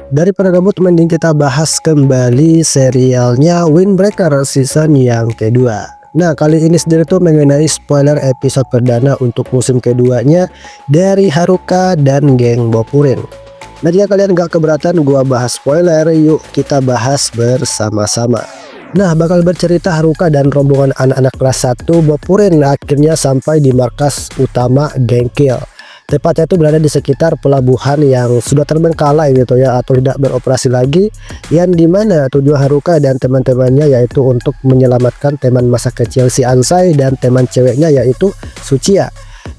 Daripada ribut mending kita bahas kembali serialnya Windbreaker season yang kedua. Nah, kali ini sendiri tuh mengenai spoiler episode perdana untuk musim keduanya dari Haruka dan geng Boppurin. Nah, jika kalian gak keberatan gua bahas spoiler, yuk kita bahas bersama-sama. Nah, bakal bercerita Haruka dan rombongan anak-anak kelas 1 Boppurin akhirnya sampai di markas utama geng Kill. Tepatnya itu berada di sekitar pelabuhan yang sudah terbengkalai gitu ya, atau tidak beroperasi lagi, yang dimana tujuan Haruka dan teman-temannya yaitu untuk menyelamatkan teman masa kecil si Ansai dan teman ceweknya yaitu Tsuchiya.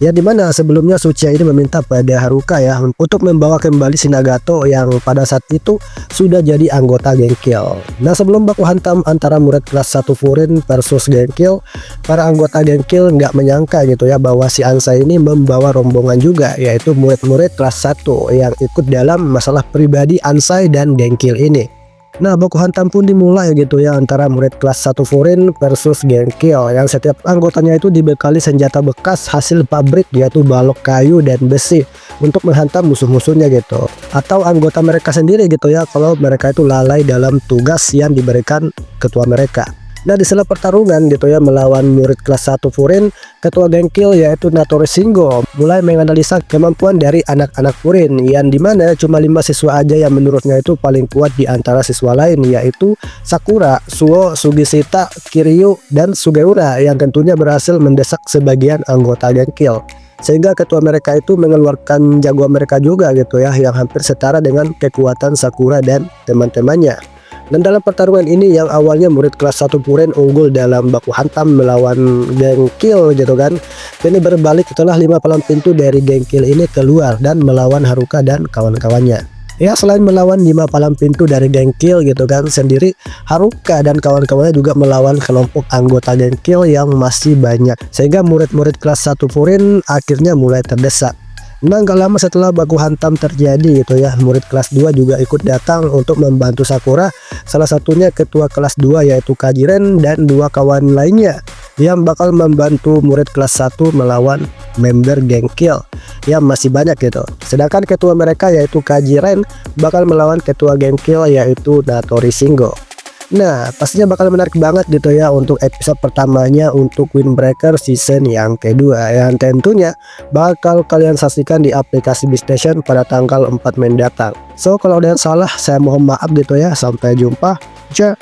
Yang dimana sebelumnya Tsuchiya ini meminta pada Haruka ya untuk membawa kembali si Nagato yang pada saat itu sudah jadi anggota geng Kill. Nah, sebelum baku hantam antara murid kelas 1 Furin versus geng Kill, para anggota geng Kill nggak menyangka gitu ya bahwa si Ansai ini membawa rombongan juga, yaitu murid-murid kelas 1 yang ikut dalam masalah pribadi Ansai dan geng Kill ini. Nah, baku hantam pun dimulai gitu ya antara murid kelas 1 Furin versus geng Kill yang setiap anggotanya itu dibekali senjata bekas hasil pabrik, yaitu balok kayu dan besi untuk menghantam musuh-musuhnya gitu, atau anggota mereka sendiri gitu ya kalau mereka itu lalai dalam tugas yang diberikan ketua mereka. Nah, di sela pertarungan gitu ya melawan murid kelas 1 Furin, ketua geng Kill yaitu Natori Shingo mulai menganalisa kemampuan dari anak-anak Furin, yang dimana cuma 5 siswa aja yang menurutnya itu paling kuat di antara siswa lain, yaitu Sakura, Suo, Sugishita, Kiryu, dan Sugeura, yang tentunya berhasil mendesak sebagian anggota geng Kill. Sehingga ketua mereka itu mengeluarkan jagoan mereka juga gitu ya, yang hampir setara dengan kekuatan Sakura dan teman-temannya. Dan dalam pertarungan ini yang awalnya murid kelas 1 Furin unggul dalam baku hantam melawan geng Kill gitu kan, ini berbalik setelah 5 palang pintu dari geng Kill ini keluar dan melawan Haruka dan kawan-kawannya. Ya, selain melawan 5 palang pintu dari geng Kill gitu kan sendiri, Haruka dan kawan-kawannya juga melawan kelompok anggota geng Kill yang masih banyak, sehingga murid-murid kelas 1 Furin akhirnya mulai terdesak. Nah, gak lama setelah baku hantam terjadi gitu ya, murid kelas 2 juga ikut datang untuk membantu Sakura, salah satunya ketua kelas 2 yaitu Kajiren dan 2 kawan lainnya yang bakal membantu murid kelas 1 melawan member geng Kill yang masih banyak gitu. Sedangkan ketua mereka yaitu Kajiren bakal melawan ketua geng Kill yaitu Natori Shingo. Nah, pastinya bakal menarik banget gitu ya untuk episode pertamanya untuk Windbreaker season yang kedua, yang tentunya bakal kalian saksikan di aplikasi Beatstation pada tanggal 4 mendatang. So, kalau ada yang salah saya mohon maaf gitu ya. Sampai jumpa. Ja,